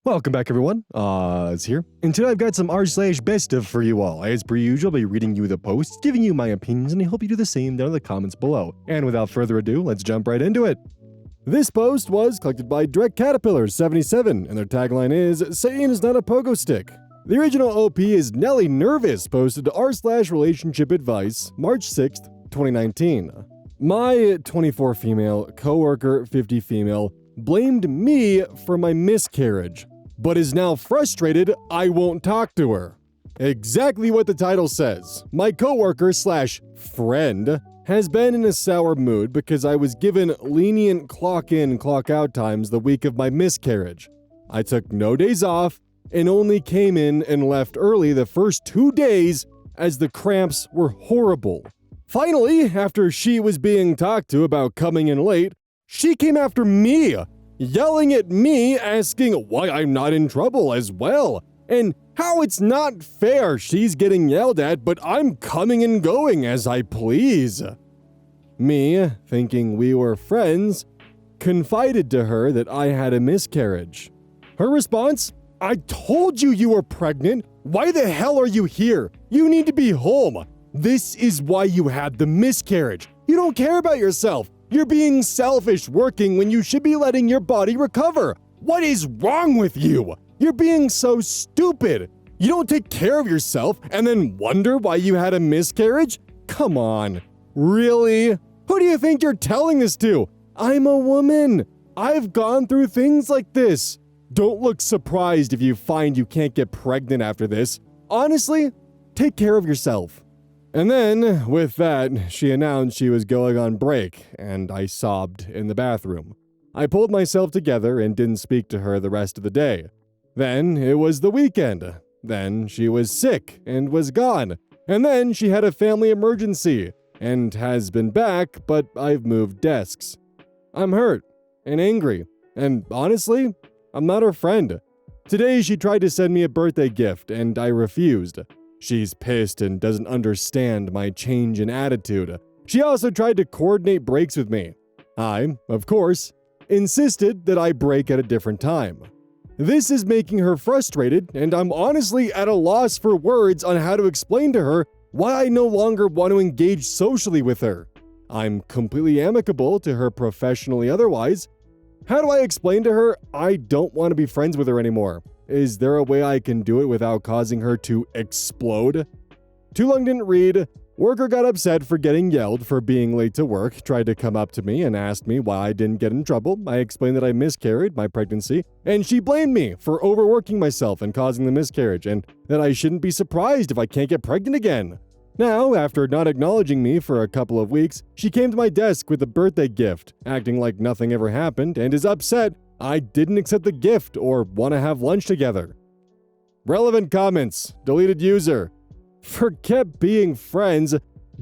Welcome back, everyone. It's here. And today I've got some r/BestOf for you all. As per usual, I'll be reading you the posts, giving you my opinions, and I hope you do the same down in the comments below. And without further ado, let's jump right into it. This post was collected by Direct Caterpillar 77, and their tagline is, "Satan is not a pogo stick." The original OP is Nelly Nervous, posted to r/relationship advice, March 6th, 2019. My 24 female, coworker 50 female, blamed me for my miscarriage, but is now frustrated I won't talk to her. Exactly what the title says. My coworker/friend has been in a sour mood because I was given lenient clock-in, clock-out times the week of my miscarriage. I took no days off and only came in and left early the first 2 days as the cramps were horrible. Finally, after she was being talked to about coming in late, she came after me, yelling at me, asking why I'm not in trouble as well, and how it's not fair she's getting yelled at, but I'm coming and going as I please. Me, thinking we were friends, confided to her that I had a miscarriage. Her response, "I told you you were pregnant. Why the hell are you here? You need to be home. This is why you had the miscarriage. You don't care about yourself. You're being selfish working when you should be letting your body recover. What is wrong with you? You're being so stupid. You don't take care of yourself and then wonder why you had a miscarriage? Come on. Really? Who do you think you're telling this to? I'm a woman. I've gone through things like this. Don't look surprised if you find you can't get pregnant after this. Honestly, take care of yourself." And then, with that, she announced she was going on break, and I sobbed in the bathroom. I pulled myself together and didn't speak to her the rest of the day. Then it was the weekend. Then she was sick and was gone. And then she had a family emergency and has been back, but I've moved desks. I'm hurt and angry, and honestly, I'm not her friend. Today she tried to send me a birthday gift, and I refused. She's pissed and doesn't understand my change in attitude. She also tried to coordinate breaks with me. I, of course, insisted that I break at a different time. This is making her frustrated, and I'm honestly at a loss for words on how to explain to her why I no longer want to engage socially with her. I'm completely amicable to her professionally otherwise. How do I explain to her I don't want to be friends with her anymore? Is there a way I can do it without causing her to explode? Too long didn't read. Worker got upset for getting yelled for being late to work, tried to come up to me and asked me why I didn't get in trouble. I explained that I miscarried my pregnancy, and she blamed me for overworking myself and causing the miscarriage, and that I shouldn't be surprised if I can't get pregnant again. Now, after not acknowledging me for a couple of weeks, she came to my desk with a birthday gift, acting like nothing ever happened, and is upset I didn't accept the gift or want to have lunch together. Relevant comments. Deleted user. Forget being friends.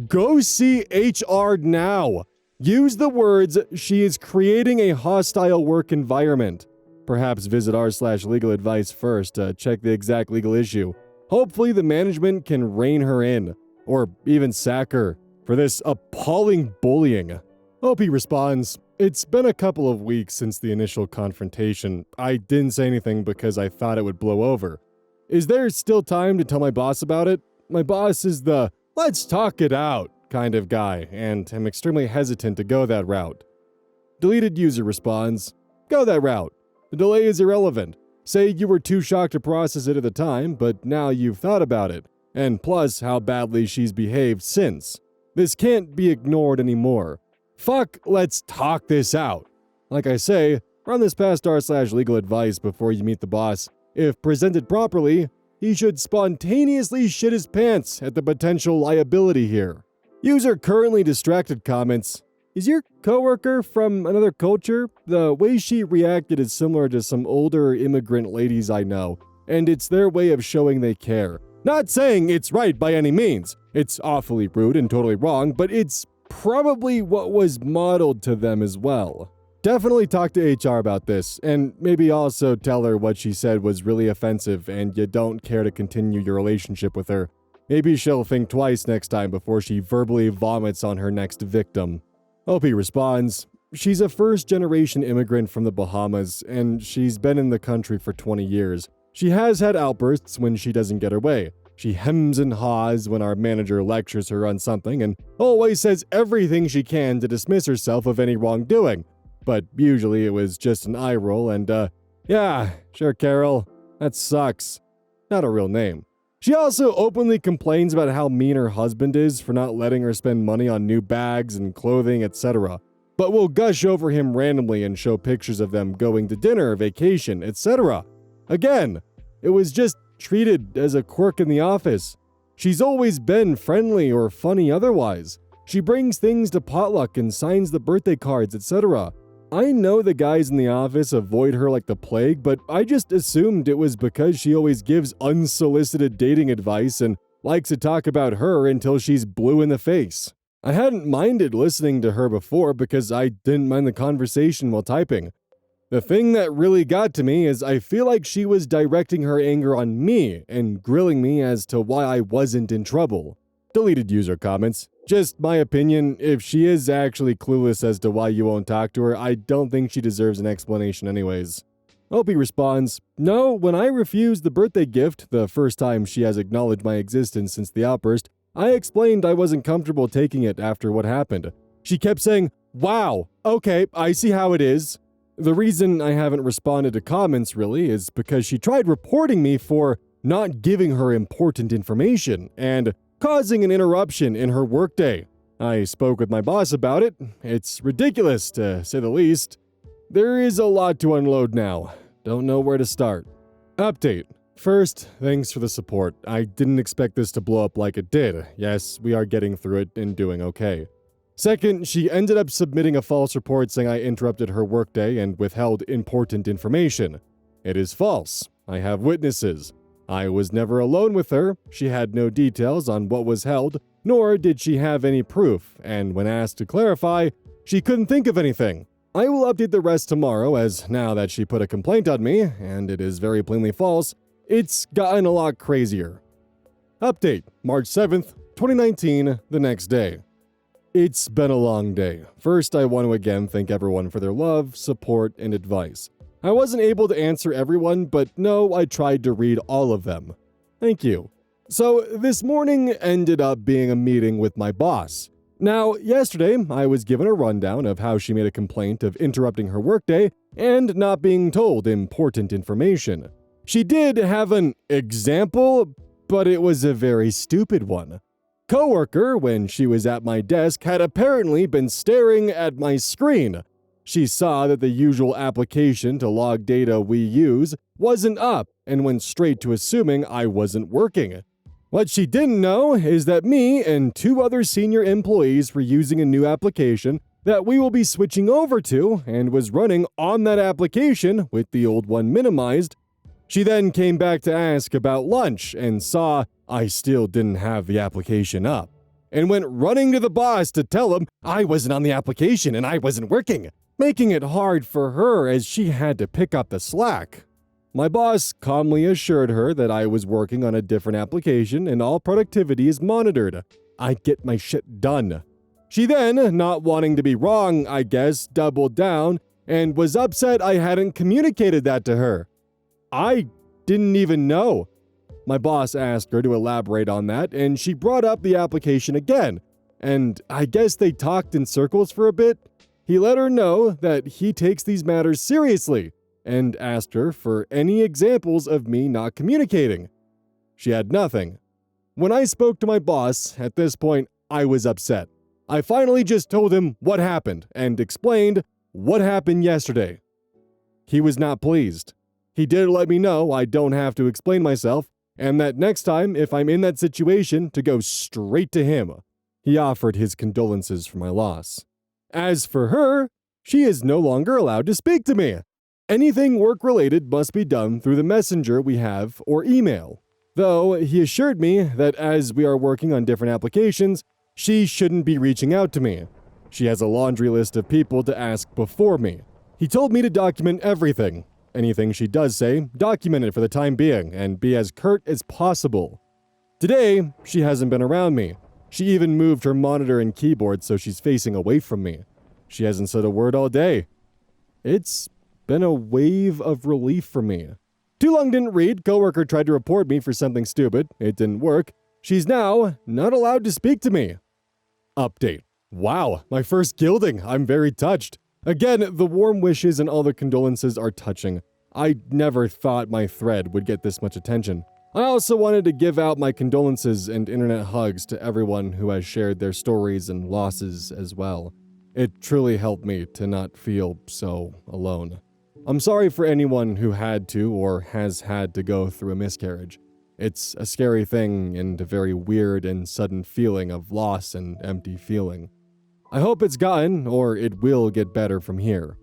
Go see HR now. Use the words, "She is creating a hostile work environment." Perhaps visit r/legal advice first to check the exact legal issue. Hopefully the management can rein her in, or even sack her, for this appalling bullying. OP responds, "It's been a couple of weeks since the initial confrontation. I didn't say anything because I thought it would blow over. Is there still time to tell my boss about it? My boss is the 'let's talk it out' kind of guy, and I'm extremely hesitant to go that route." Deleted user responds, "Go that route. The delay is irrelevant. Say you were too shocked to process it at the time, but now you've thought about it. And plus how badly she's behaved since. This can't be ignored anymore. Fuck, let's talk this out. Like I say, run this past r/legal advice before you meet the boss. If presented properly, he should spontaneously shit his pants at the potential liability here." User currently distracted comments, "Is your coworker from another culture? The way she reacted is similar to some older immigrant ladies I know, and it's their way of showing they care. Not saying it's right by any means. It's awfully rude and totally wrong, but it's probably what was modeled to them as well. Definitely talk to HR about this, and maybe also tell her what she said was really offensive and you don't care to continue your relationship with her. Maybe she'll think twice next time before she verbally vomits on her next victim." OP responds, She's a first-generation immigrant from the Bahamas, and she's been in the country for 20 years. She has had outbursts when she doesn't get her way. She hems and haws when our manager lectures her on something and always says everything she can to dismiss herself of any wrongdoing. But usually it was just an eye roll and, yeah, sure, Carol, that sucks. Not a real name. She also openly complains about how mean her husband is for not letting her spend money on new bags and clothing, etc., but will gush over him randomly and show pictures of them going to dinner, vacation, etc. Again, it was just treated as a quirk in the office. She's always been friendly or funny otherwise. She brings things to potluck and signs the birthday cards, etc. I know the guys in the office avoid her like the plague, but I just assumed it was because she always gives unsolicited dating advice and likes to talk about her until she's blue in the face. I hadn't minded listening to her before because I didn't mind the conversation while typing. The thing that really got to me is I feel like she was directing her anger on me and grilling me as to why I wasn't in trouble. Deleted user comments. Just my opinion, if she is actually clueless as to why you won't talk to her, I don't think she deserves an explanation anyways. Opie responds, "No, when I refused the birthday gift, the first time she has acknowledged my existence since the outburst, I explained I wasn't comfortable taking it after what happened. She kept saying, 'Wow, okay, I see how it is.' The reason I haven't responded to comments really is because she tried reporting me for not giving her important information and causing an interruption in her workday. I spoke with my boss about it. It's ridiculous, to say the least. There is a lot to unload now. Don't know where to start. Update. First, thanks for the support. I didn't expect this to blow up like it did. Yes, we are getting through it and doing okay. Second, she ended up submitting a false report saying I interrupted her workday and withheld important information. It is false. I have witnesses. I was never alone with her. She had no details on what was held, nor did she have any proof, and when asked to clarify, she couldn't think of anything. I will update the rest tomorrow, as now that she put a complaint on me, and it is very plainly false, it's gotten a lot crazier. Update, March 7th, 2019, the next day. It's been a long day. First, I want to again thank everyone for their love, support, and advice. I wasn't able to answer everyone, but no, I tried to read all of them. Thank you. So, this morning ended up being a meeting with my boss. Now, yesterday, I was given a rundown of how she made a complaint of interrupting her workday and not being told important information. She did have an example, but it was a very stupid one. Coworker, when she was at my desk, had apparently been staring at my screen. She saw that the usual application to log data we use wasn't up and went straight to assuming I wasn't working. What she didn't know is that me and 2 other senior employees were using a new application that we will be switching over to and was running on that application with the old one minimized. She then came back to ask about lunch and saw I still didn't have the application up, and went running to the boss to tell him I wasn't on the application and I wasn't working, making it hard for her as she had to pick up the slack. My boss calmly assured her that I was working on a different application and all productivity is monitored. I get my shit done. She then, not wanting to be wrong, I guess, doubled down and was upset I hadn't communicated that to her. I didn't even know. My boss asked her to elaborate on that, and she brought up the application again, and I guess they talked in circles for a bit. He let her know that he takes these matters seriously, and asked her for any examples of me not communicating. She had nothing. When I spoke to my boss, at this point, I was upset. I finally just told him what happened, and explained what happened yesterday. He was not pleased. He did let me know I don't have to explain myself, and that next time, if I'm in that situation, to go straight to him. He offered his condolences for my loss. As for her, she is no longer allowed to speak to me. Anything work-related must be done through the messenger we have or email. Though he assured me that as we are working on different applications, she shouldn't be reaching out to me. She has a laundry list of people to ask before me. He told me to document everything. Anything she does say, document it for the time being and be as curt as possible. Today, she hasn't been around me. She even moved her monitor and keyboard so she's facing away from me. She hasn't said a word all day. It's been a wave of relief for me. Too long didn't read. Coworker tried to report me for something stupid. It didn't work. She's now not allowed to speak to me. Update. Wow, my first gilding. I'm very touched. Again, the warm wishes and all the condolences are touching. I never thought my thread would get this much attention. I also wanted to give out my condolences and internet hugs to everyone who has shared their stories and losses as well. It truly helped me to not feel so alone. I'm sorry for anyone who had to or has had to go through a miscarriage. It's a scary thing and a very weird and sudden feeling of loss and empty feeling. I hope it's gotten, or it will get better from here.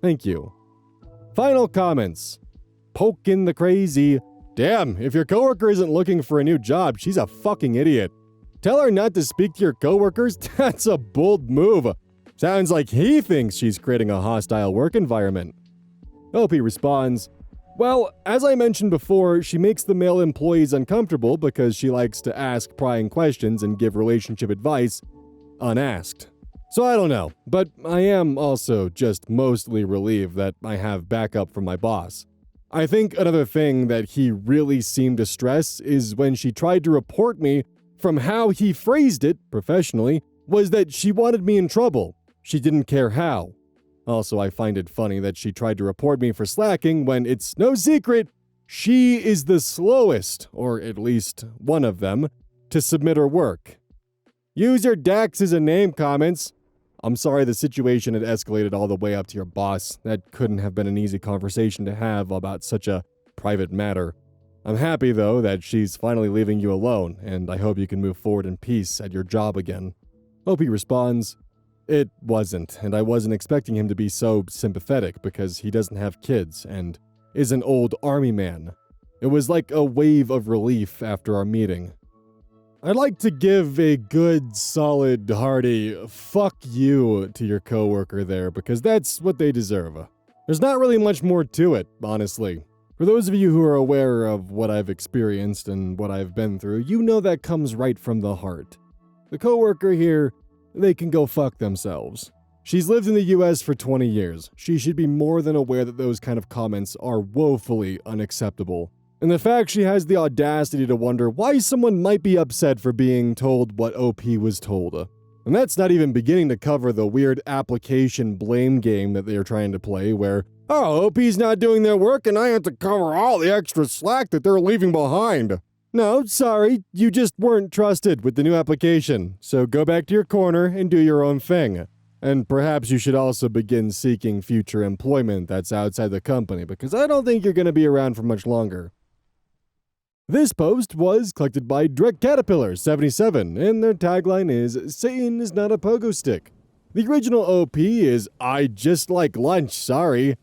Thank you. Final comments. Poking the crazy. Damn, if your coworker isn't looking for a new job, she's a fucking idiot. Tell her not to speak to your coworkers? That's a bold move. Sounds like he thinks she's creating a hostile work environment. OP responds, well, as I mentioned before, she makes the male employees uncomfortable because she likes to ask prying questions and give relationship advice unasked. So I don't know, but I am also just mostly relieved that I have backup from my boss. I think another thing that he really seemed to stress is when she tried to report me, from how he phrased it, professionally, was that she wanted me in trouble. She didn't care how. Also, I find it funny that she tried to report me for slacking when it's no secret she is the slowest, or at least one of them, to submit her work. User Dax is a name comments. I'm sorry the situation had escalated all the way up to your boss. That couldn't have been an easy conversation to have about such a private matter. I'm happy, though, that she's finally leaving you alone, and I hope you can move forward in peace at your job again. Opie responds, it wasn't, and I wasn't expecting him to be so sympathetic because he doesn't have kids and is an old army man. It was like a wave of relief after our meeting. I'd like to give a good, solid, hearty fuck you to your coworker there because that's what they deserve. There's not really much more to it, honestly. For those of you who are aware of what I've experienced and what I've been through, you know that comes right from the heart. The coworker here, they can go fuck themselves. She's lived in the US for 20 years. She should be more than aware that those kind of comments are woefully unacceptable. And the fact she has the audacity to wonder why someone might be upset for being told what OP was told. And that's not even beginning to cover the weird application blame game that they are trying to play where, oh, OP's not doing their work and I have to cover all the extra slack that they're leaving behind. No, sorry, you just weren't trusted with the new application, so go back to your corner and do your own thing. And perhaps you should also begin seeking future employment that's outside the company, because I don't think you're going to be around for much longer. This post was collected by Direct Caterpillar 77, and their tagline is, Satan is not a pogo stick. The original OP is, I just like lunch, sorry.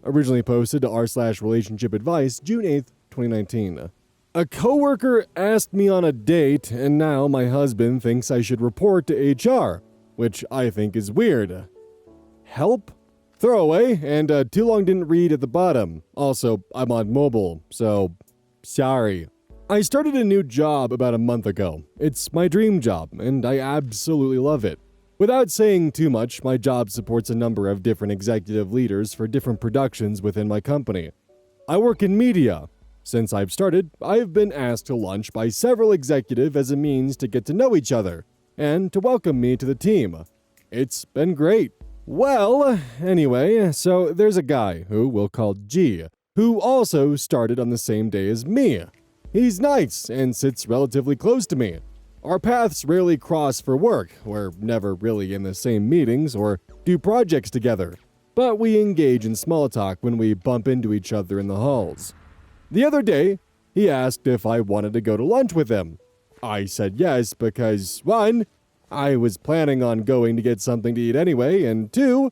Originally posted to r/relationship advice, June 8th, 2019. A coworker asked me on a date, and now my husband thinks I should report to HR, which I think is weird. Help? Throwaway, and too long didn't read at the bottom. Also, I'm on mobile, so sorry. I started a new job about a month ago. It's my dream job, and I absolutely love it. Without saying too much, my job supports a number of different executive leaders for different productions within my company. I work in media. Since I've started, I've been asked to lunch by several executives as a means to get to know each other, and to welcome me to the team. It's been great. Well, anyway, so there's a guy, who we'll call G, who also started on the same day as me. He's nice and sits relatively close to me. Our paths rarely cross for work, we're never really in the same meetings or do projects together, but we engage in small talk when we bump into each other in the halls. The other day, he asked if I wanted to go to lunch with him. I said yes because, 1, I was planning on going to get something to eat anyway, and 2,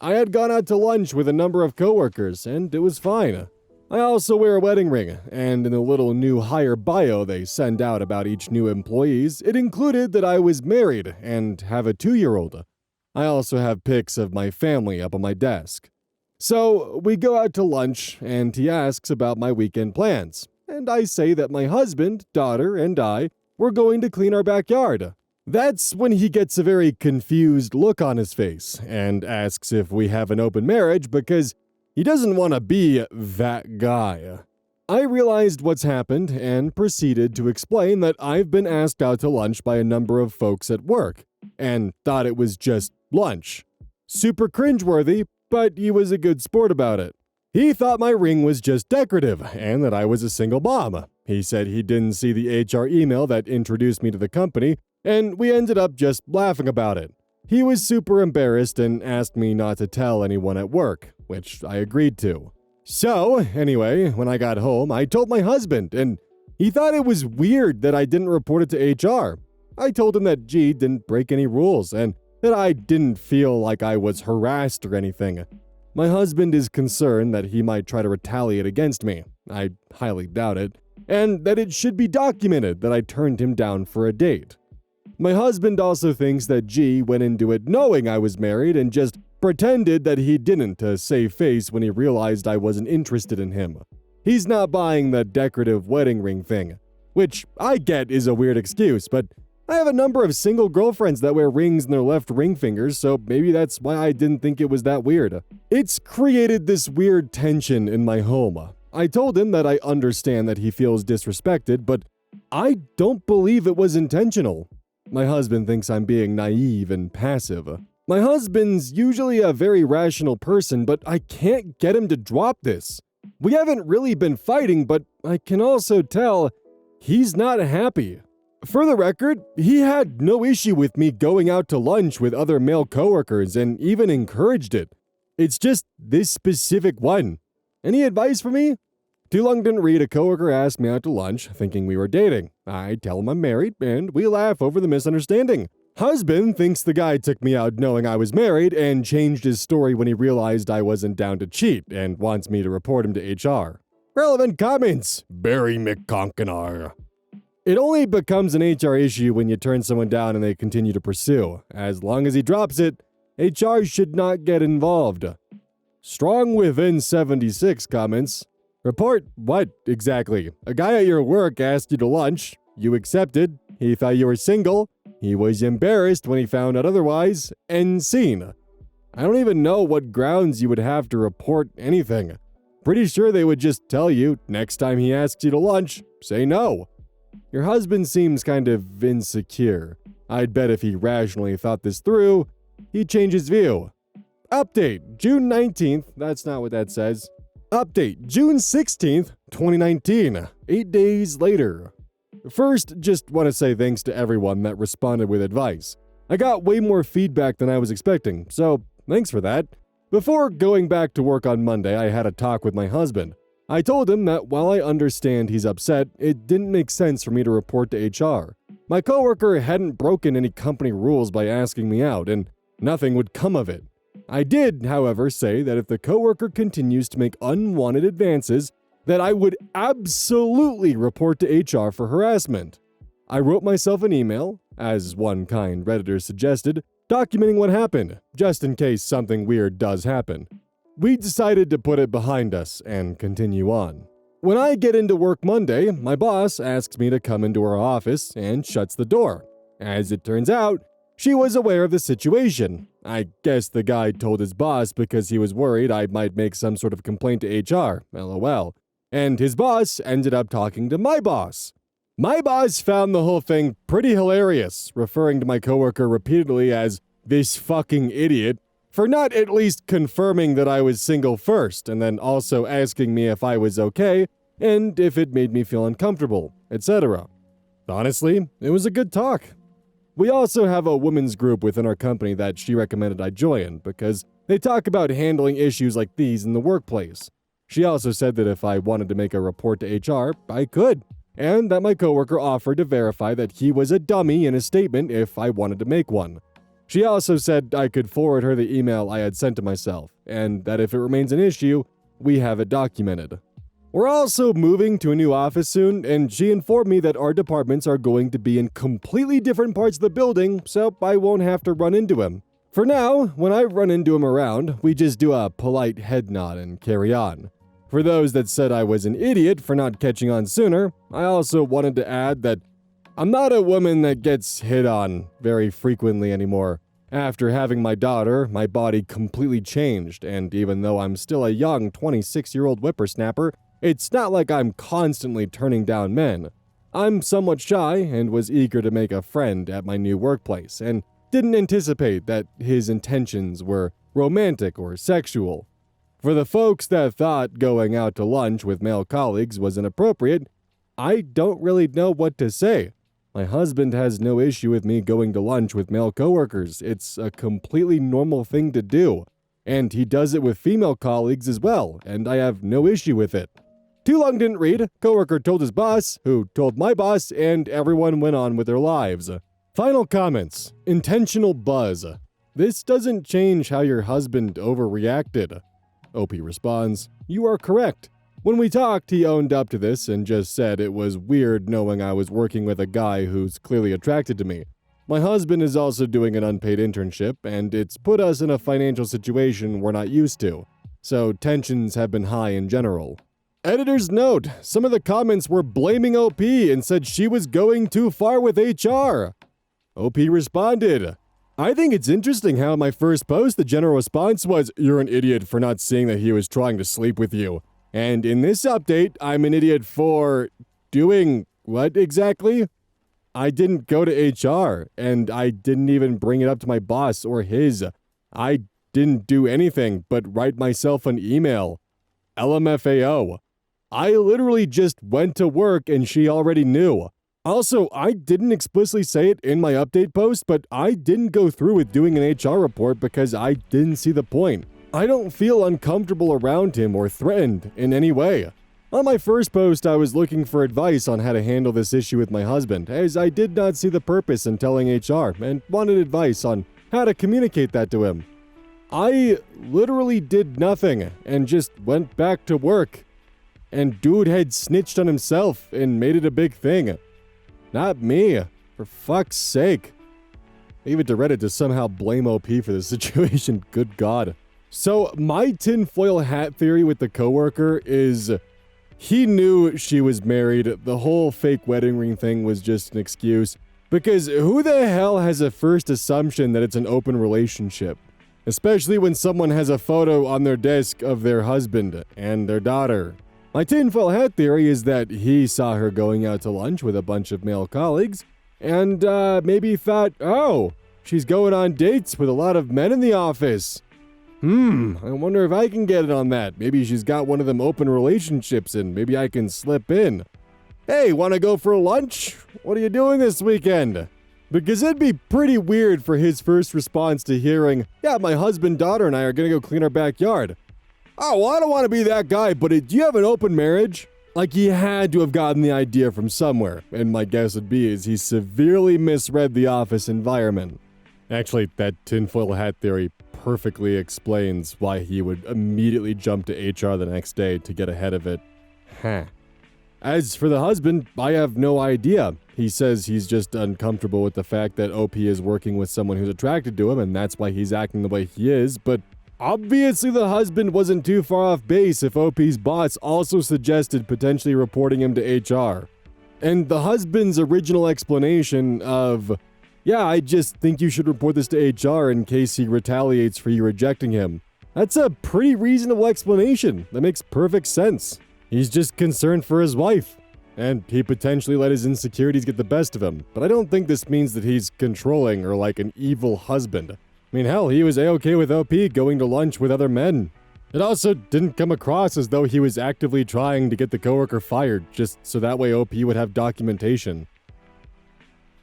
I had gone out to lunch with a number of coworkers, and it was fine. I also wear a wedding ring, and in the little new hire bio they send out about each new employees, it included that I was married and have a 2-year-old. I also have pics of my family up on my desk. So we go out to lunch, and he asks about my weekend plans, and I say that my husband, daughter, and I were going to clean our backyard. That's when he gets a very confused look on his face and asks if we have an open marriage because he doesn't want to be that guy. I realized what's happened and proceeded to explain that I've been asked out to lunch by a number of folks at work and thought it was just lunch. Super cringeworthy, but he was a good sport about it. He thought my ring was just decorative and that I was a single mom. He said he didn't see the HR email that introduced me to the company, and we ended up just laughing about it. He was super embarrassed and asked me not to tell anyone at work, which I agreed to. So, anyway, when I got home, I told my husband, and he thought it was weird that I didn't report it to HR. I told him that G didn't break any rules and that I didn't feel like I was harassed or anything. My husband is concerned that he might try to retaliate against me. I highly doubt it. And that it should be documented that I turned him down for a date. My husband also thinks that G went into it knowing I was married and just pretended that he didn't to save face when he realized I wasn't interested in him. He's not buying the decorative wedding ring thing, which I get is a weird excuse, but I have a number of single girlfriends that wear rings in their left ring fingers, so maybe that's why I didn't think it was that weird. It's created this weird tension in my home. I told him that I understand that he feels disrespected, but I don't believe it was intentional. My husband thinks I'm being naive and passive. My husband's usually a very rational person, but I can't get him to drop this. We haven't really been fighting, but I can also tell he's not happy. For the record, he had no issue with me going out to lunch with other male coworkers and even encouraged it. It's just this specific one. Any advice for me? Too long didn't read, a coworker asked me out to lunch, thinking we were dating. I tell him I'm married, and we laugh over the misunderstanding. Husband thinks the guy took me out knowing I was married and changed his story when he realized I wasn't down to cheat and wants me to report him to HR. Relevant comments, Barry McConkenar. It only becomes an HR issue when you turn someone down and they continue to pursue. As long as he drops it, HR should not get involved. Strong Within 76 comments. Report what exactly? A guy at your work asked you to lunch. You accepted. He thought you were single. He was embarrassed when he found out otherwise. End scene. I don't even know what grounds you would have to report anything. Pretty sure they would just tell you, next time he asks you to lunch, say no. Your husband seems kind of insecure. I'd bet if he rationally thought this through, he'd change his view. Update, June 19th, that's not what that says. Update, June 16th, 2019, 8 days later. First, just want to say thanks to everyone that responded with advice. I got way more feedback than I was expecting, so thanks for that. Before going back to work on Monday, I had a talk with my husband. I told him that while I understand he's upset, it didn't make sense for me to report to HR. My coworker hadn't broken any company rules by asking me out, and nothing would come of it. I did, however, say that if the coworker continues to make unwanted advances, that I would absolutely report to HR for harassment. I wrote myself an email, as one kind Redditor suggested, documenting what happened, just in case something weird does happen. We decided to put it behind us and continue on. When I get into work Monday, my boss asks me to come into her office and shuts the door. As it turns out, she was aware of the situation. I guess the guy told his boss because he was worried I might make some sort of complaint to HR, lol. And his boss ended up talking to my boss. My boss found the whole thing pretty hilarious, referring to my coworker repeatedly as this fucking idiot for not at least confirming that I was single first, and then also asking me if I was okay and if it made me feel uncomfortable, etc. Honestly, it was a good talk. We also have a women's group within our company that she recommended I join because they talk about handling issues like these in the workplace. She also said that if I wanted to make a report to HR, I could, and that my coworker offered to verify that he was a dummy in a statement if I wanted to make one. She also said I could forward her the email I had sent to myself, and that if it remains an issue, we have it documented. We're also moving to a new office soon, and she informed me that our departments are going to be in completely different parts of the building, so I won't have to run into him. For now, when I run into him around, we just do a polite head nod and carry on. For those that said I was an idiot for not catching on sooner, I also wanted to add that I'm not a woman that gets hit on very frequently anymore. After having my daughter, my body completely changed, and even though I'm still a young 26-year-old whippersnapper, it's not like I'm constantly turning down men. I'm somewhat shy and was eager to make a friend at my new workplace, and didn't anticipate that his intentions were romantic or sexual. For the folks that thought going out to lunch with male colleagues was inappropriate, I don't really know what to say. My husband has no issue with me going to lunch with male coworkers. It's a completely normal thing to do. And he does it with female colleagues as well, and I have no issue with it. Too long didn't read. Coworker told his boss, who told my boss, and everyone went on with their lives. Final comments. Intentional buzz. This doesn't change how your husband overreacted. OP responds, "You are correct. When we talked, he owned up to this and just said it was weird knowing I was working with a guy who's clearly attracted to me. My husband is also doing an unpaid internship, and it's put us in a financial situation we're not used to. So tensions have been high in general." Editor's note, some of the comments were blaming OP and said she was going too far with HR. OP responded, "I think it's interesting how in my first post the general response was, 'You're an idiot for not seeing that he was trying to sleep with you.' And in this update, I'm an idiot for doing what exactly? I didn't go to HR, and I didn't even bring it up to my boss or his. I didn't do anything but write myself an email. LMFAO. I literally just went to work and she already knew. Also, I didn't explicitly say it in my update post, but I didn't go through with doing an HR report because I didn't see the point. I don't feel uncomfortable around him or threatened in any way. On my first post, I was looking for advice on how to handle this issue with my husband, as I did not see the purpose in telling HR and wanted advice on how to communicate that to him. I literally did nothing and just went back to work. And dude had snitched on himself and made it a big thing. Not me, for fuck's sake. Leave it to Reddit to somehow blame OP for this situation, good god. So my tinfoil hat theory with the coworker is he knew she was married. The whole fake wedding ring thing was just an excuse. Because who the hell has a first assumption that it's an open relationship? Especially when someone has a photo on their desk of their husband and their daughter. My tinfoil hat theory is that he saw her going out to lunch with a bunch of male colleagues and maybe thought, oh, she's going on dates with a lot of men in the office. I wonder if I can get it on that. Maybe she's got one of them open relationships and maybe I can slip in. Hey, wanna go for lunch? What are you doing this weekend? Because it'd be pretty weird for his first response to hearing, yeah, my husband, daughter, and I are gonna go clean our backyard. Oh, well, I don't want to be that guy, but do you have an open marriage? Like, he had to have gotten the idea from somewhere, and my guess would be is he severely misread the office environment. Actually, that tinfoil hat theory perfectly explains why he would immediately jump to HR the next day to get ahead of it. As for the husband, I have no idea. He says he's just uncomfortable with the fact that OP is working with someone who's attracted to him, and that's why he's acting the way he is, but obviously the husband wasn't too far off base if OP's boss also suggested potentially reporting him to HR. And the husband's original explanation of, yeah, I just think you should report this to HR in case he retaliates for you rejecting him. That's a pretty reasonable explanation. That makes perfect sense. He's just concerned for his wife. And he potentially let his insecurities get the best of him. But I don't think this means that he's controlling or like an evil husband. I mean, hell, he was A-okay with OP going to lunch with other men. It also didn't come across as though he was actively trying to get the coworker fired, just so that way OP would have documentation.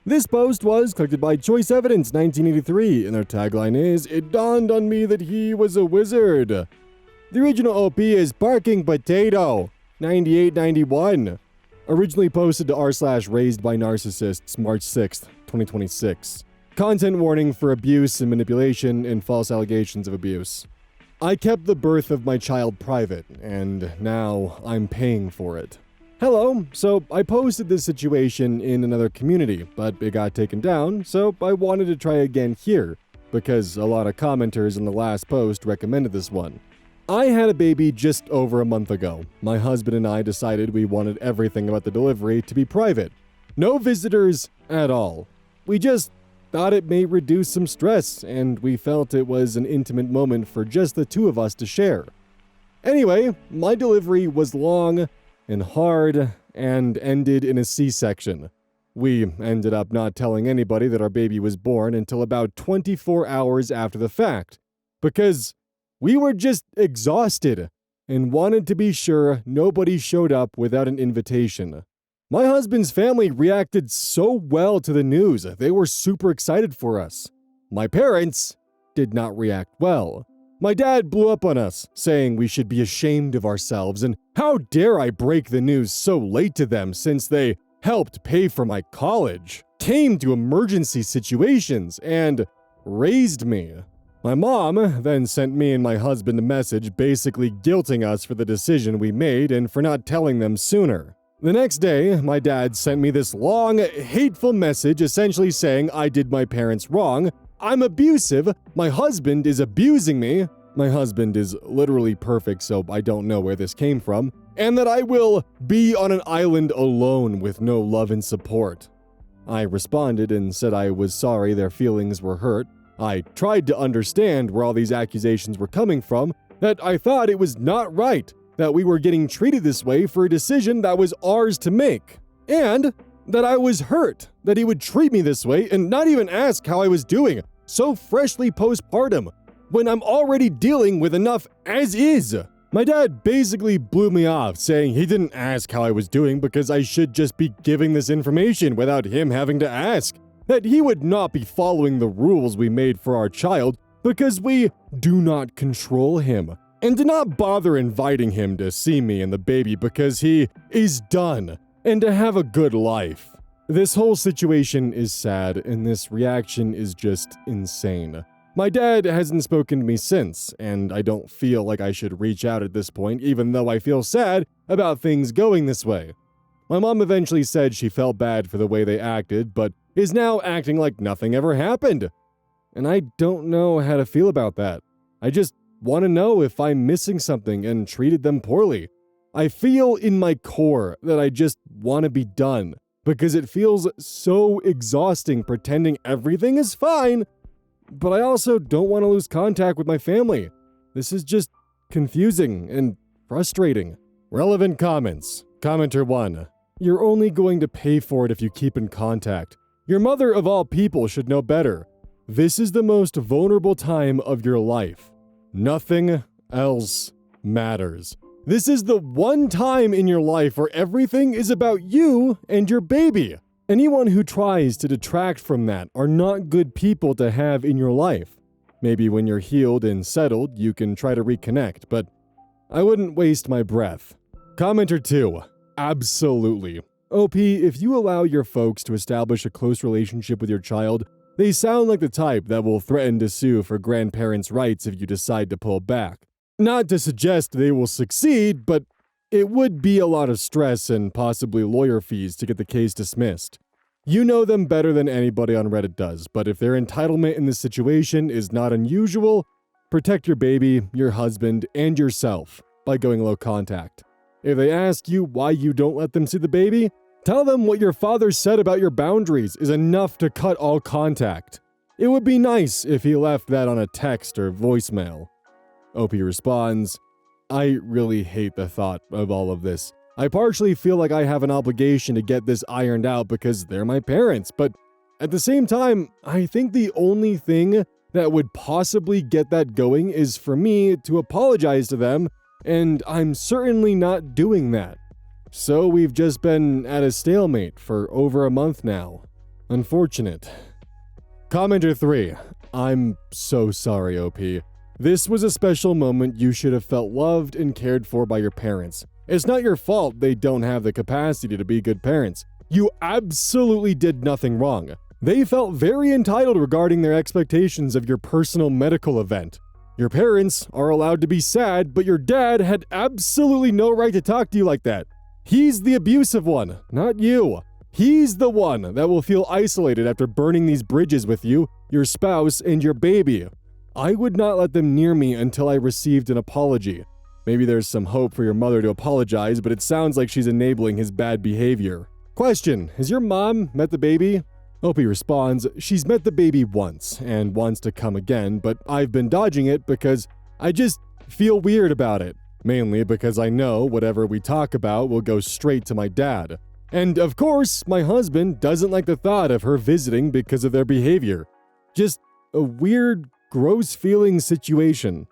This post was collected by Choice Evidence 1983, and their tagline is, "It dawned on me that he was a wizard." The original OP is Parking Potato 9891. Originally posted to r/raised by narcissists March 6th, 2026. Content warning for abuse and manipulation and false allegations of abuse. I kept the birth of my child private, and now I'm paying for it. Hello, so I posted this situation in another community, but it got taken down, so I wanted to try again here, because a lot of commenters in the last post recommended this one. I had a baby just over a month ago. My husband and I decided we wanted everything about the delivery to be private. No visitors at all. We just thought it may reduce some stress, and we felt it was an intimate moment for just the two of us to share. Anyway, my delivery was long and hard and ended in a C-section. We ended up not telling anybody that our baby was born until about 24 hours after the fact, because we were just exhausted and wanted to be sure nobody showed up without an invitation. My husband's family reacted so well to the news, they were super excited for us. My parents did not react well. My dad blew up on us, saying we should be ashamed of ourselves, and how dare I break the news so late to them since they helped pay for my college, came to emergency situations, and raised me. My mom then sent me and my husband a message basically guilting us for the decision we made and for not telling them sooner. The next day, my dad sent me this long, hateful message essentially saying I did my parents wrong, I'm abusive, my husband is abusing me, my husband is literally perfect so I don't know where this came from, and that I will be on an island alone with no love and support. I responded and said I was sorry their feelings were hurt. I tried to understand where all these accusations were coming from, that I thought it was not right, that we were getting treated this way for a decision that was ours to make, and that I was hurt that he would treat me this way and not even ask how I was doing, so freshly postpartum, when I'm already dealing with enough as is. My dad basically blew me off, saying he didn't ask how I was doing because I should just be giving this information without him having to ask, that he would not be following the rules we made for our child because we do not control him, and did not bother inviting him to see me and the baby because he is done and to have a good life. This whole situation is sad, and this reaction is just insane. My dad hasn't spoken to me since, and I don't feel like I should reach out at this point, even though I feel sad about things going this way. My mom eventually said she felt bad for the way they acted, but is now acting like nothing ever happened. And I don't know how to feel about that. I just want to know if I'm missing something and treated them poorly. I feel in my core that I just want to be done, because it feels so exhausting pretending everything is fine, but I also don't want to lose contact with my family. This is just confusing and frustrating. Relevant comments. Commenter 1. You're only going to pay for it if you keep in contact. Your mother of all people should know better. This is the most vulnerable time of your life. Nothing else matters. This is the one time in your life where everything is about you and your baby. Anyone who tries to detract from that are not good people to have in your life. Maybe when you're healed and settled, you can try to reconnect, but I wouldn't waste my breath. Commenter 2. Absolutely. OP, if you allow your folks to establish a close relationship with your child, they sound like the type that will threaten to sue for grandparents' rights if you decide to pull back. Not to suggest they will succeed, but it would be a lot of stress and possibly lawyer fees to get the case dismissed. You know them better than anybody on Reddit does, but if their entitlement in this situation is not unusual, protect your baby, your husband, and yourself by going low contact. If they ask you why you don't let them see the baby, tell them what your father said about your boundaries is enough to cut all contact. It would be nice if he left that on a text or voicemail. OP responds, I really hate the thought of all of this. I partially feel like I have an obligation to get this ironed out because they're my parents, but at the same time, I think the only thing that would possibly get that going is for me to apologize to them, and I'm certainly not doing that. So we've just been at a stalemate for over a month now. Unfortunate. Commenter 3. I'm so sorry, OP. This was a special moment you should have felt loved and cared for by your parents. It's not your fault they don't have the capacity to be good parents. You absolutely did nothing wrong. They felt very entitled regarding their expectations of your personal medical event. Your parents are allowed to be sad, but your dad had absolutely no right to talk to you like that. He's the abusive one, not you. He's the one that will feel isolated after burning these bridges with you, your spouse, and your baby. I would not let them near me until I received an apology. Maybe there's some hope for your mother to apologize, but it sounds like she's enabling his bad behavior. Question, has your mom met the baby? Opie responds, she's met the baby once and wants to come again, but I've been dodging it because I just feel weird about it. Mainly because I know whatever we talk about will go straight to my dad. And of course, my husband doesn't like the thought of her visiting because of their behavior. Just a weird, gross feeling situation.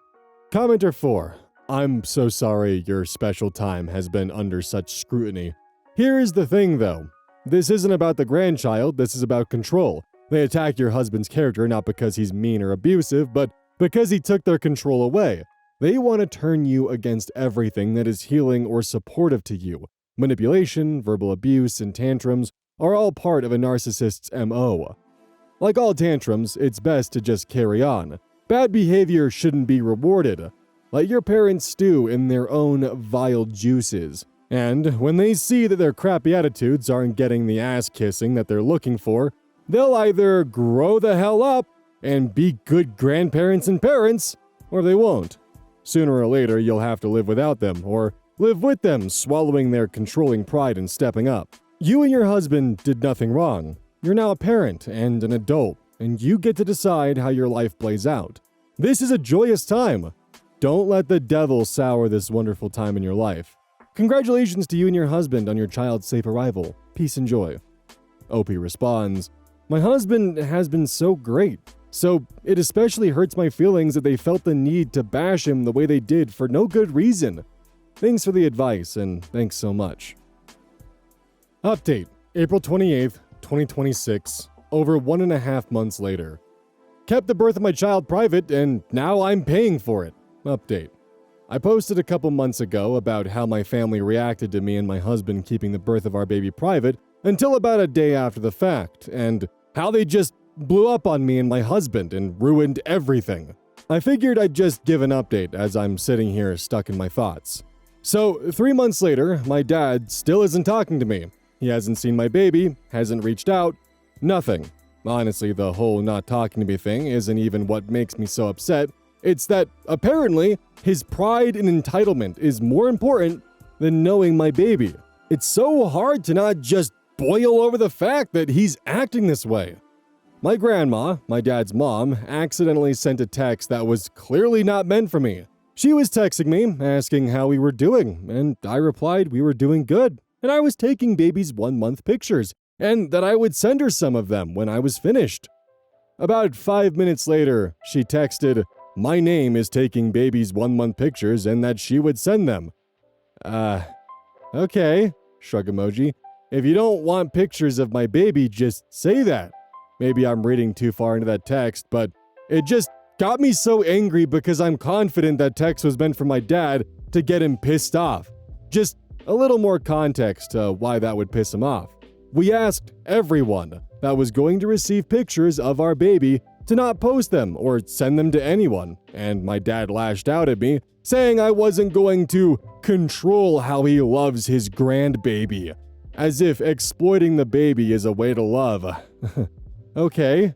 Commenter 4. I'm so sorry your special time has been under such scrutiny. Here's the thing though. This isn't about the grandchild, this is about control. They attack your husband's character not because he's mean or abusive, but because he took their control away. They want to turn you against everything that is healing or supportive to you. Manipulation, verbal abuse, and tantrums are all part of a narcissist's MO. Like all tantrums, it's best to just carry on. Bad behavior shouldn't be rewarded. Let your parents stew in their own vile juices. And when they see that their crappy attitudes aren't getting the ass-kissing that they're looking for, they'll either grow the hell up and be good grandparents and parents, or they won't. Sooner or later, you'll have to live without them, or live with them, swallowing their controlling pride and stepping up. You and your husband did nothing wrong. You're now a parent and an adult, and you get to decide how your life plays out. This is a joyous time. Don't let the devil sour this wonderful time in your life. Congratulations to you and your husband on your child's safe arrival. Peace and joy. Opie responds, my husband has been so great, so it especially hurts my feelings that they felt the need to bash him the way they did for no good reason. Thanks for the advice, and thanks so much. Update, April 28th, 2026, over 1.5 months later. Kept the birth of my child private, and now I'm paying for it. Update. I posted a couple months ago about how my family reacted to me and my husband keeping the birth of our baby private until about a day after the fact, and how they just blew up on me and my husband and ruined everything. I figured I'd just give an update as I'm sitting here stuck in my thoughts. So, 3 months later, my dad still isn't talking to me. He hasn't seen my baby, hasn't reached out, nothing. Honestly, the whole not talking to me thing isn't even what makes me so upset. It's that, apparently, his pride and entitlement is more important than knowing my baby. It's so hard to not just boil over the fact that he's acting this way. My grandma, my dad's mom, accidentally sent a text that was clearly not meant for me. She was texting me, asking how we were doing, and I replied we were doing good, and I was taking baby's 1-month pictures, and that I would send her some of them when I was finished. About 5 minutes later, she texted, my name is taking baby's 1-month pictures and that she would send them. Okay, shrug emoji. If you don't want pictures of my baby, just say that. Maybe I'm reading too far into that text, but it just got me so angry because I'm confident that text was meant for my dad to get him pissed off. Just a little more context to why that would piss him off. We asked everyone that was going to receive pictures of our baby to not post them or send them to anyone, and my dad lashed out at me, saying I wasn't going to control how he loves his grandbaby, as if exploiting the baby is a way to love. Okay.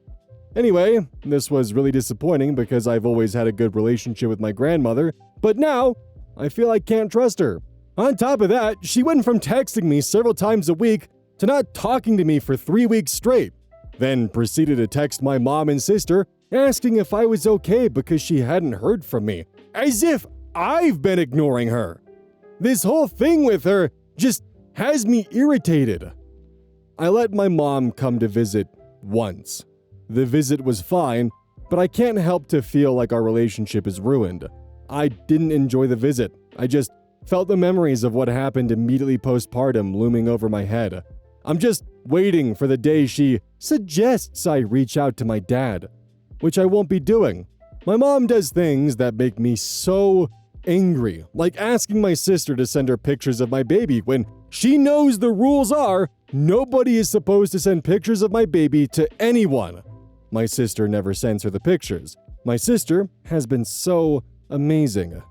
Anyway, this was really disappointing because I've always had a good relationship with my grandmother, but now I feel I can't trust her. On top of that, she went from texting me several times a week to not talking to me for 3 weeks straight. Then proceeded to text my mom and sister asking if I was okay because she hadn't heard from me, as if I've been ignoring her. This whole thing with her just has me irritated. I let my mom come to visit once. The visit was fine, but I can't help to feel like our relationship is ruined. I didn't enjoy the visit. I just felt the memories of what happened immediately postpartum looming over my head. I'm just waiting for the day she suggests I reach out to my dad, which I won't be doing. My mom does things that make me so angry, like asking my sister to send her pictures of my baby when she knows the rules are nobody is supposed to send pictures of my baby to anyone. My sister never sends her the pictures. My sister has been so amazing.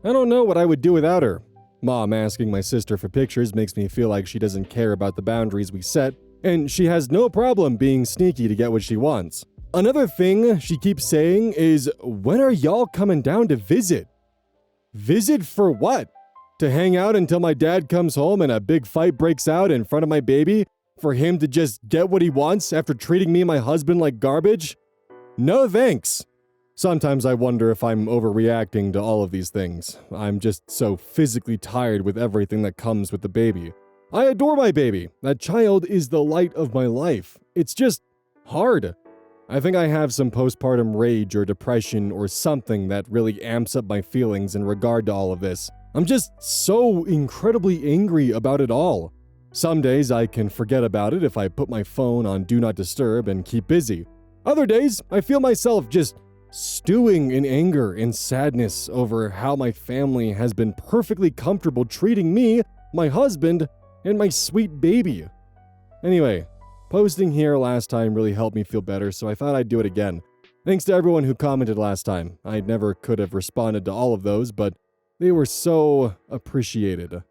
I don't know what I would do without her. Mom asking my sister for pictures makes me feel like she doesn't care about the boundaries we set, and she has no problem being sneaky to get what she wants. Another thing she keeps saying is, when are y'all coming down to visit? Visit for what? To hang out until my dad comes home and a big fight breaks out in front of my baby? For him to just get what he wants after treating me and my husband like garbage? No thanks. Sometimes I wonder if I'm overreacting to all of these things. I'm just so physically tired with everything that comes with the baby. I adore my baby. That child is the light of my life. It's just hard. I think I have some postpartum rage or depression or something that really amps up my feelings in regard to all of this. I'm just so incredibly angry about it all. Some days I can forget about it if I put my phone on Do Not Disturb and keep busy. Other days, I feel myself just stewing in anger and sadness over how my family has been perfectly comfortable treating me, my husband, and my sweet baby. Anyway, posting here last time really helped me feel better, so I thought I'd do it again. Thanks to everyone who commented last time. I never could have responded to all of those, but they were so appreciated.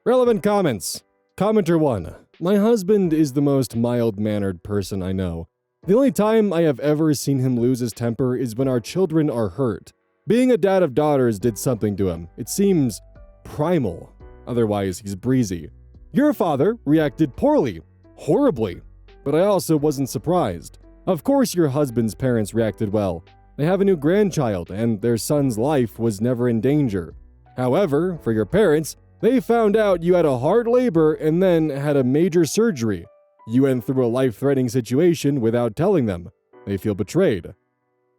Relevant comments. Commenter 1. My husband is the most mild-mannered person I know. The only time I have ever seen him lose his temper is when our children are hurt. Being a dad of daughters did something to him. It seems primal. Otherwise, he's breezy. Your father reacted poorly. Horribly. But I also wasn't surprised. Of course your husband's parents reacted well. They have a new grandchild, and their son's life was never in danger. However, for your parents, they found out you had a hard labor and then had a major surgery. You went through a life-threatening situation without telling them. They feel betrayed.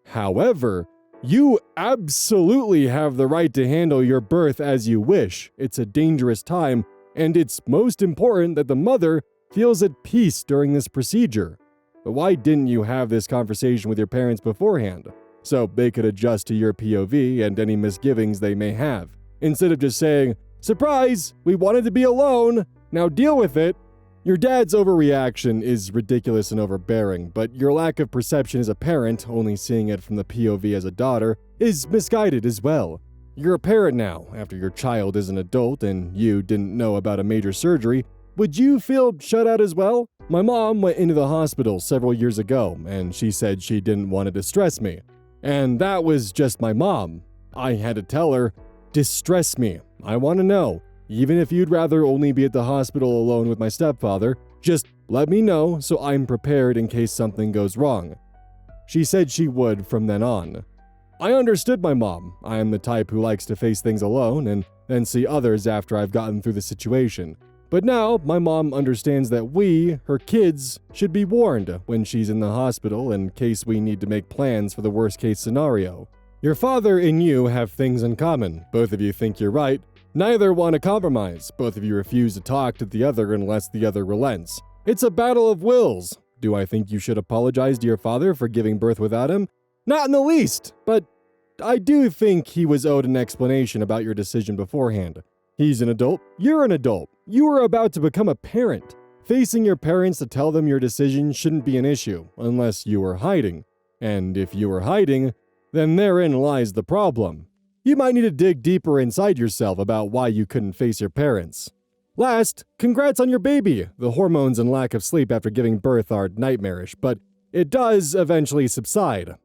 However, you absolutely have the right to handle your birth as you wish. It's a dangerous time, and it's most important that the mother feels at peace during this procedure. But why didn't you have this conversation with your parents beforehand, so they could adjust to your POV and any misgivings they may have, instead of just saying, "Surprise! We wanted to be alone! Now deal with it!" Your dad's overreaction is ridiculous and overbearing, but your lack of perception as a parent, only seeing it from the POV as a daughter, is misguided as well. You're a parent now, after your child is an adult and you didn't know about a major surgery. Would you feel shut out as well? My mom went into the hospital several years ago, and she said she didn't want to distress me. And that was just my mom. I had to tell her, distress me. I want to know. Even if you'd rather only be at the hospital alone with my stepfather, just let me know so I'm prepared in case something goes wrong. She said she would from then on. I understood my mom. I am the type who likes to face things alone and then see others after I've gotten through the situation. But now, my mom understands that we, her kids, should be warned when she's in the hospital in case we need to make plans for the worst-case scenario. Your father and you have things in common. Both of you think you're right. Neither want to compromise. Both of you refuse to talk to the other unless the other relents. It's a battle of wills. Do I think you should apologize to your father for giving birth without him? Not in the least, but I do think he was owed an explanation about your decision beforehand. He's an adult. You're an adult. You are about to become a parent. Facing your parents to tell them your decision shouldn't be an issue, unless you were hiding. And if you were hiding, then therein lies the problem. You might need to dig deeper inside yourself about why you couldn't face your parents. Last, congrats on your baby. The hormones and lack of sleep after giving birth are nightmarish, but it does eventually subside.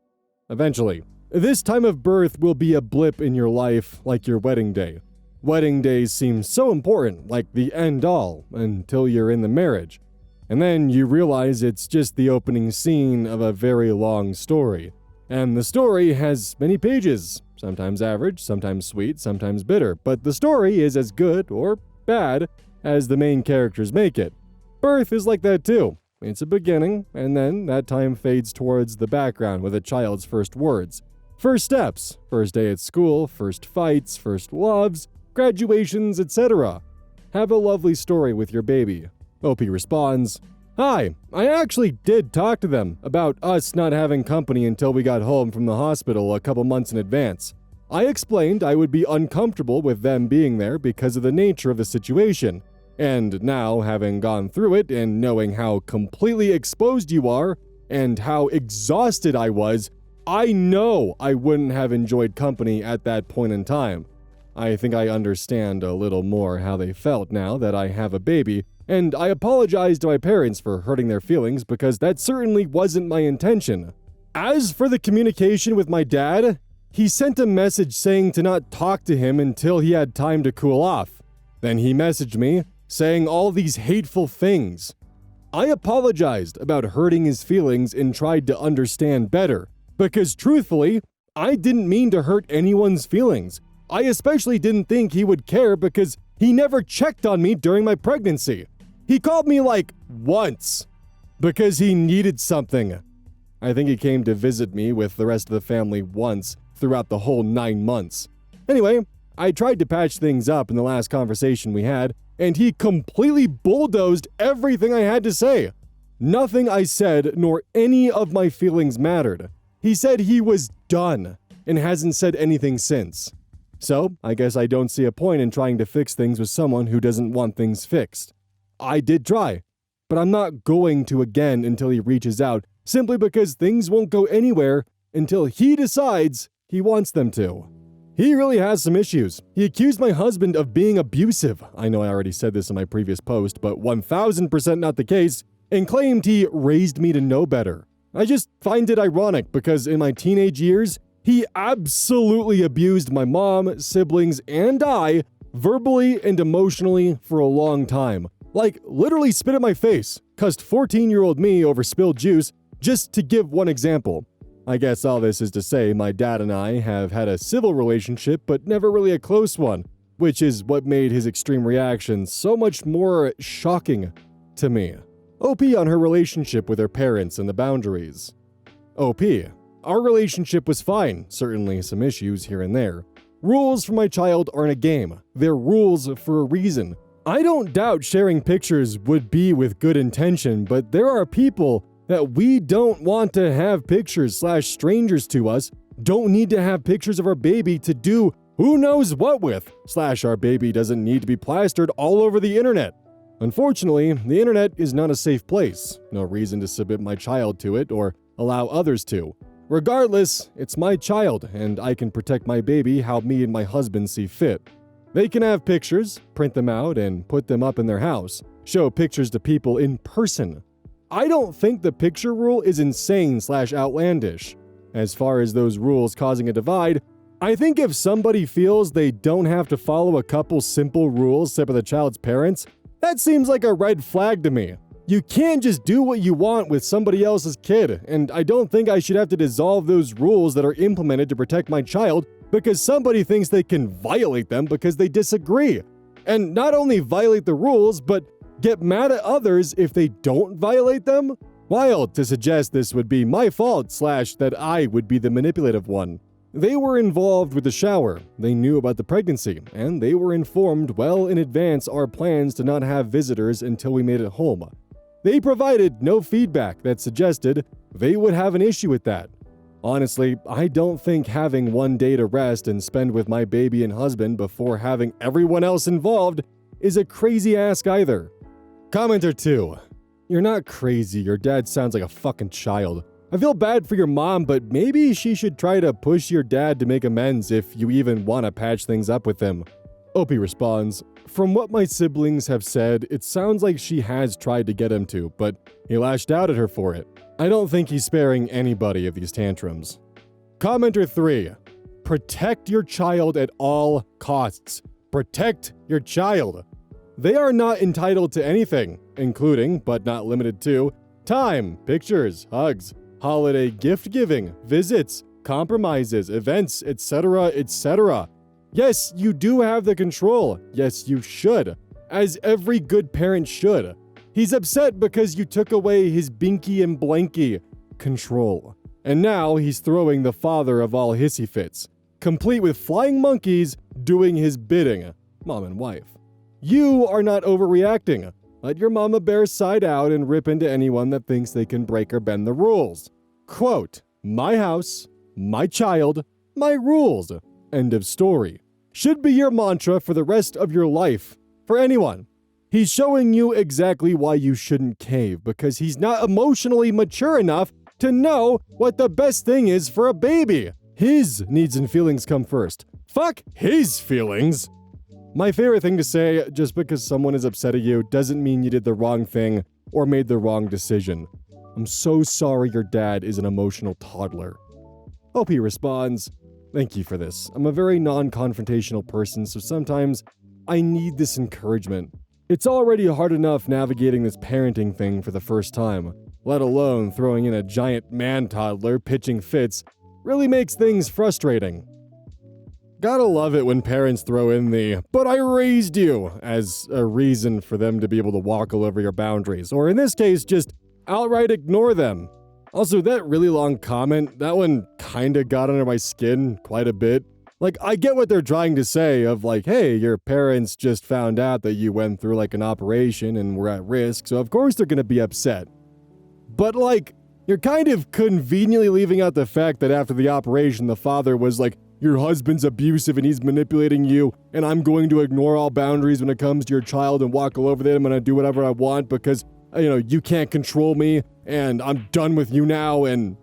Eventually. This time of birth will be a blip in your life like your wedding day. Wedding days seem so important, like the end-all, until you're in the marriage. And then you realize it's just the opening scene of a very long story. And the story has many pages, sometimes average, sometimes sweet, sometimes bitter, but the story is as good, or bad, as the main characters make it. Birth is like that too. It's a beginning, and then that time fades towards the background with a child's first words. First steps, first day at school, first fights, first loves, graduations, etc. Have a lovely story with your baby. OP responds, "Hi, I actually did talk to them about us not having company until we got home from the hospital a couple months in advance. I explained I would be uncomfortable with them being there because of the nature of the situation. And now, having gone through it and knowing how completely exposed you are and how exhausted I was, I know I wouldn't have enjoyed company at that point in time. I think I understand a little more how they felt now that I have a baby, and I apologize to my parents for hurting their feelings because that certainly wasn't my intention. As for the communication with my dad, He sent a message saying to not talk to him until he had time to cool off. Then he messaged me, saying all these hateful things. I apologized about hurting his feelings and tried to understand better, because truthfully, I didn't mean to hurt anyone's feelings. I especially didn't think he would care because he never checked on me during my pregnancy. He called me like once, because he needed something. I think he came to visit me with the rest of the family once throughout the whole 9 months. Anyway, I tried to patch things up in the last conversation we had, and he completely bulldozed everything I had to say. Nothing I said nor any of my feelings mattered. He said he was done and hasn't said anything since. So, I guess I don't see a point in trying to fix things with someone who doesn't want things fixed. I did try, but I'm not going to again until he reaches out, simply because things won't go anywhere until he decides he wants them to. He really has some issues. He accused my husband of being abusive. I know I already said this in my previous post, but 1000% not the case, and claimed he raised me to know better. I just find it ironic because in my teenage years, he absolutely abused my mom, siblings, and I verbally and emotionally for a long time. Like, literally spit at my face, cussed 14-year-old me over spilled juice, just to give one example. I guess all this is to say my dad and I have had a civil relationship, but never really a close one, which is what made his extreme reaction so much more shocking to me. OP on her relationship with her parents and the boundaries. OP. Our relationship was fine, certainly some issues here and there. Rules for my child aren't a game. They're rules for a reason. I don't doubt sharing pictures would be with good intention, but there are people that we don't want to have pictures / strangers to us don't need to have pictures of our baby to do who knows what with / our baby doesn't need to be plastered all over the internet. Unfortunately, the internet is not a safe place. No reason to submit my child to it or allow others to. Regardless, it's my child and I can protect my baby how me and my husband see fit. They can have pictures, print them out, and put them up in their house. Show pictures to people in person. I don't think the picture rule is insane / outlandish. As far as those rules causing a divide, I think if somebody feels they don't have to follow a couple simple rules set by the child's parents, that seems like a red flag to me. You can't just do what you want with somebody else's kid, and I don't think I should have to dissolve those rules that are implemented to protect my child because somebody thinks they can violate them because they disagree. And not only violate the rules, but get mad at others if they don't violate them? Wild to suggest this would be my fault / that I would be the manipulative one. They were involved with the shower, they knew about the pregnancy, and they were informed well in advance our plans to not have visitors until we made it home. They provided no feedback that suggested they would have an issue with that. Honestly, I don't think having one day to rest and spend with my baby and husband before having everyone else involved is a crazy ask either. Commenter 2. You're not crazy, your dad sounds like a fucking child. I feel bad for your mom, but maybe she should try to push your dad to make amends if you even want to patch things up with him. OP responds, from what my siblings have said, it sounds like she has tried to get him to, but he lashed out at her for it. I don't think he's sparing anybody of these tantrums. Commenter 3. Protect your child at all costs. Protect your child. They are not entitled to anything, including, but not limited to, time, pictures, hugs, holiday gift giving, visits, compromises, events, etc., etc. Yes, you do have the control. Yes, you should. As every good parent should. He's upset because you took away his binky and blanky control. And now he's throwing the father of all hissy fits, complete with flying monkeys doing his bidding. Mom and wife. You are not overreacting. Let your mama bear side out and rip into anyone that thinks they can break or bend the rules. Quote, my house, my child, my rules. End of story. Should be your mantra for the rest of your life. For anyone. He's showing you exactly why you shouldn't cave, because he's not emotionally mature enough to know what the best thing is for a baby. His needs and feelings come first. Fuck his feelings. My favorite thing to say, just because someone is upset at you doesn't mean you did the wrong thing or made the wrong decision. I'm so sorry your dad is an emotional toddler. OP responds, Thank you for this. I'm a very non-confrontational person, so sometimes I need this encouragement. It's already hard enough navigating this parenting thing for the first time, let alone throwing in a giant man-toddler pitching fits really makes things frustrating. Gotta love it when parents throw in the, "but I raised you," as a reason for them to be able to walk all over your boundaries, or in this case, just outright ignore them. Also, that really long comment, that one kinda got under my skin quite a bit. Like, I get what they're trying to say of like, hey, your parents just found out that you went through like an operation and were at risk, so of course they're gonna be upset. But like, you're kind of conveniently leaving out the fact that after the operation, the father was like, "Your husband's abusive and he's manipulating you, and I'm going to ignore all boundaries when it comes to your child and walk all over them. I'm going to do whatever I want because, you can't control me, and I'm done with you now," and,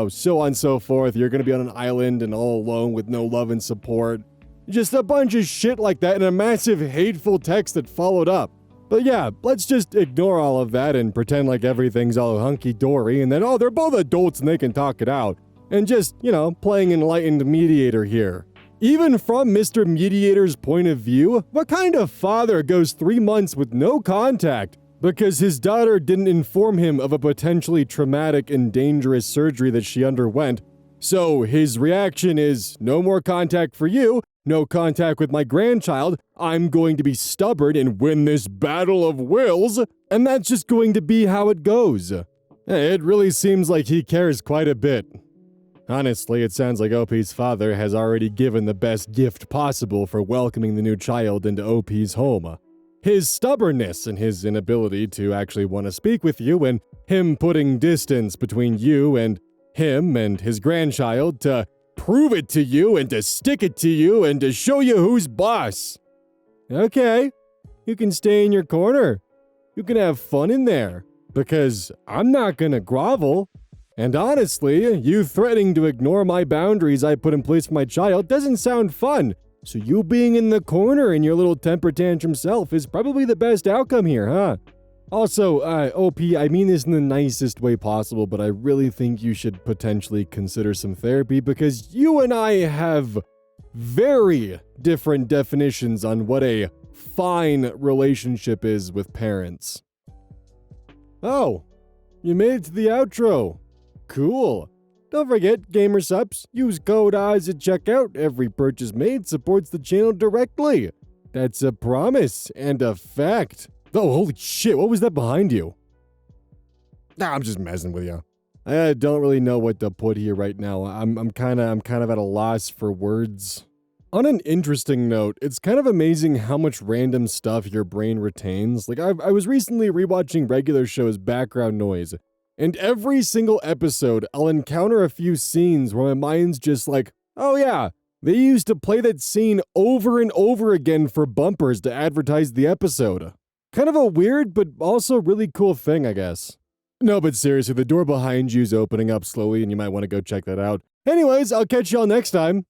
so on and so forth. You're going to be on an island and all alone with no love and support. Just a bunch of shit like that and a massive hateful text that followed up. But yeah, let's just ignore all of that and pretend like everything's all hunky-dory and then, they're both adults and they can talk it out. And just, playing enlightened mediator here. Even from Mr. Mediator's point of view, what kind of father goes 3 months with no contact because his daughter didn't inform him of a potentially traumatic and dangerous surgery that she underwent? So his reaction is, no more contact for you, no contact with my grandchild, I'm going to be stubborn and win this battle of wills, and that's just going to be how it goes. It really seems like he cares quite a bit. Honestly, it sounds like OP's father has already given the best gift possible for welcoming the new child into OP's home. His stubbornness and his inability to actually want to speak with you, and him putting distance between you and him and his grandchild to prove it to you and to stick it to you and to show you who's boss. Okay, you can stay in your corner. You can have fun in there, because I'm not gonna grovel. And honestly, you threatening to ignore my boundaries I put in place for my child doesn't sound fun. So you being in the corner in your little temper tantrum self is probably the best outcome here, huh? Also, OP, I mean this in the nicest way possible, but I really think you should potentially consider some therapy because you and I have very different definitions on what a fine relationship is with parents. Oh, you made it to the outro. Cool. Don't forget, gamer subs, use code OZ at checkout. Every purchase made supports the channel directly. That's a promise and a fact. Oh, holy shit, what was that behind you? Nah, I'm just messing with you. I don't really know what to put here right now. I'm kind of at a loss for words. On an interesting note, it's kind of amazing how much random stuff your brain retains. Like, I was recently rewatching regular shows' background noise, and every single episode, I'll encounter a few scenes where my mind's just like, oh yeah, they used to play that scene over and over again for bumpers to advertise the episode. Kind of a weird, but also really cool thing, I guess. No, but seriously, the door behind you is opening up slowly, and you might want to go check that out. Anyways, I'll catch y'all next time.